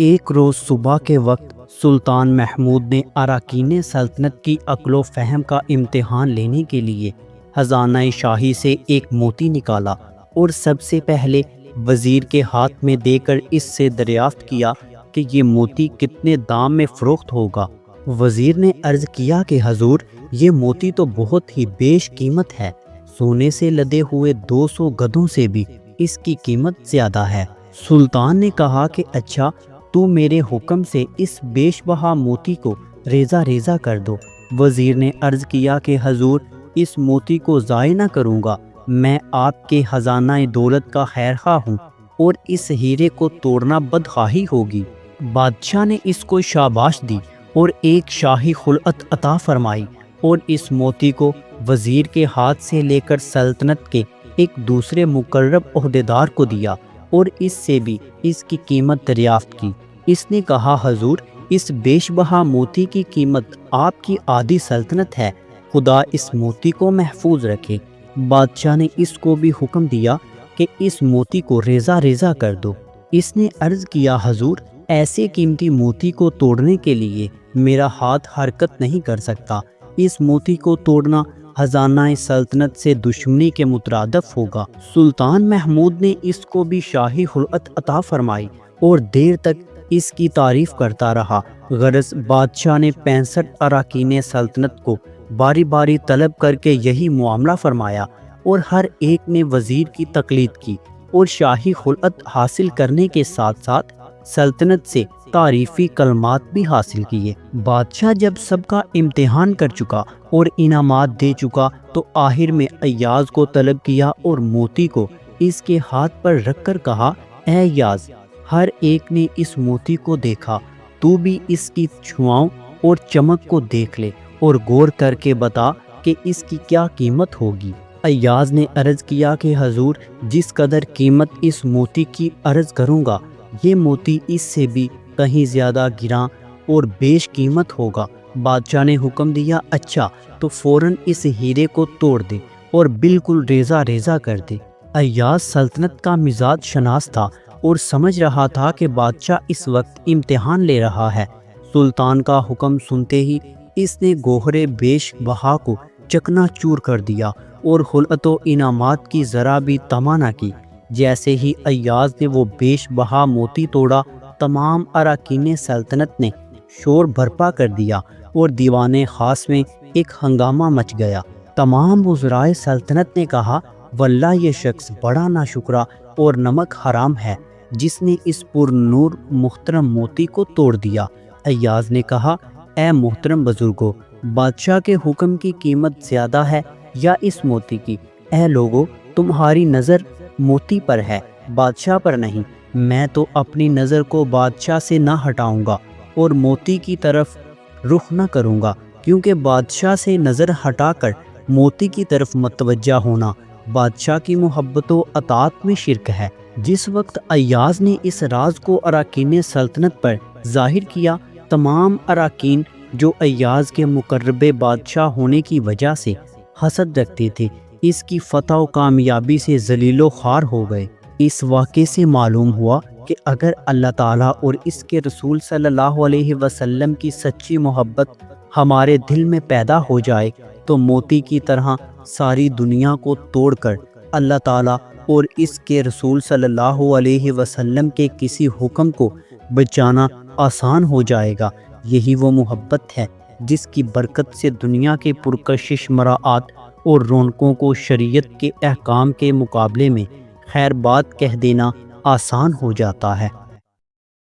ایک روز صبح کے وقت سلطان محمود نے اراکین سلطنت کی عقل و فہم کا امتحان لینے کے لیے خزانہ شاہی سے ایک موتی نکالا اور سب سے پہلے وزیر کے ہاتھ میں دے کر اس سے دریافت کیا کہ یہ موتی کتنے دام میں فروخت ہوگا۔ وزیر نے عرض کیا کہ حضور، یہ موتی تو بہت ہی بیش قیمت ہے، سونے سے لدے ہوئے 200 گدھوں سے بھی اس کی قیمت زیادہ ہے۔ سلطان نے کہا کہ اچھا، تو میرے حکم سے اس بیش بہا موتی کو ریزہ ریزہ کر دو۔ وزیر نے عرض کیا کہ حضور، اس موتی کو ضائع نہ کروں گا، میں آپ کے خزانہ دولت کا خیرخواہ ہوں اور اس ہیرے کو توڑنا بدخواہی ہوگی۔ بادشاہ نے اس کو شاباش دی اور ایک شاہی خلعت عطا فرمائی اور اس موتی کو وزیر کے ہاتھ سے لے کر سلطنت کے ایک دوسرے مقرب عہدیدار کو دیا اور اس سے بھی اس کی قیمت دریافت کی۔ اس نے کہا حضور، اس بیش بہا موتی کی قیمت آپ کی آدھی سلطنت ہے، خدا اس موتی کو محفوظ رکھے۔ بادشاہ نے اس کو بھی حکم دیا کہ اس موتی کو ریزہ ریزہ کر دو۔ اس نے عرض کیا حضور، ایسے قیمتی موتی کو توڑنے کے لیے میرا ہاتھ حرکت نہیں کر سکتا، اس موتی کو توڑنا خزانہ سلطنت سے دشمنی کے مترادف ہوگا۔ سلطان محمود نے اس کو بھی شاہی خلعت عطا فرمائی اور دیر تک اس کی تعریف کرتا رہا۔ غرض بادشاہ نے 65 اراکین سلطنت کو باری باری طلب کر کے یہی معاملہ فرمایا اور ہر ایک نے وزیر کی تقلید کی اور شاہی خلعت حاصل کرنے کے ساتھ ساتھ سلطنت سے تعریفی کلمات بھی حاصل کیے۔ بادشاہ جب سب کا امتحان کر چکا اور انعامات دے چکا تو آخر میں ایاز کو طلب کیا اور موتی کو اس کے ہاتھ پر رکھ کر کہا، اے ایاز، ہر ایک نے اس موتی کو دیکھا، تو بھی اس کی چھواؤں اور چمک کو دیکھ لے اور غور کر کے بتا کہ اس کی کیا قیمت ہوگی۔ ایاز نے عرض کیا کہ حضور، جس قدر قیمت اس موتی کی عرض کروں گا، یہ موتی اس سے بھی کہیں زیادہ گراں اور بیش قیمت ہوگا۔ بادشاہ نے حکم دیا، اچھا تو فوراً اس ہیرے کو توڑ دے اور بالکل ریزہ ریزہ کر دے۔ ایاز سلطنت کا مزاج شناس تھا اور سمجھ رہا تھا کہ بادشاہ اس وقت امتحان لے رہا ہے۔ سلطان کا حکم سنتے ہی اس نے گوہر بیش بہا کو چکنا چور کر دیا اور خلعت و انعامات کی ذرا بھی طمع نہ کی۔ جیسے ہی ایاز نے وہ بیش بہا موتی توڑا، تمام اراکین سلطنت نے شور برپا کر دیا اور دیوان خاص میں ایک ہنگامہ مچ گیا۔ تمام وزرائے سلطنت نے کہا، واللہ یہ شخص بڑا ناشکرا اور نمک حرام ہے جس نے اس پر نور محترم موتی کو توڑ دیا۔ ایاز نے کہا، اے محترم بزرگو، بادشاہ کے حکم کی قیمت زیادہ ہے یا اس موتی کی؟ اے لوگو، تمہاری نظر موتی پر ہے، بادشاہ پر نہیں۔ میں تو اپنی نظر کو بادشاہ سے نہ ہٹاؤں گا اور موتی کی طرف رخ نہ کروں گا، کیونکہ بادشاہ سے نظر ہٹا کر موتی کی طرف متوجہ ہونا بادشاہ کی محبت و اطاعت میں شرک ہے۔ جس وقت ایاز نے اس راز کو اراکین سلطنت پر ظاہر کیا، تمام اراکین جو ایاز کے مقرب بادشاہ ہونے کی وجہ سے حسد رکھتے تھے، اس کی فتح و کامیابی سے ذلیل و خوار ہو گئے۔ اس واقعے سے معلوم ہوا کہ اگر اللہ تعالیٰ اور اس کے رسول صلی اللہ علیہ وسلم کی سچی محبت ہمارے دل میں پیدا ہو جائے تو موتی کی طرح ساری دنیا کو توڑ کر اللہ تعالیٰ اور اس کے رسول صلی اللہ علیہ وسلم کے کسی حکم کو بچانا آسان ہو جائے گا۔ یہی وہ محبت ہے جس کی برکت سے دنیا کے پرکشش مراعات اور رونقوں کو شریعت کے احکام کے مقابلے میں خیر بات کہہ دینا آسان ہو جاتا ہے۔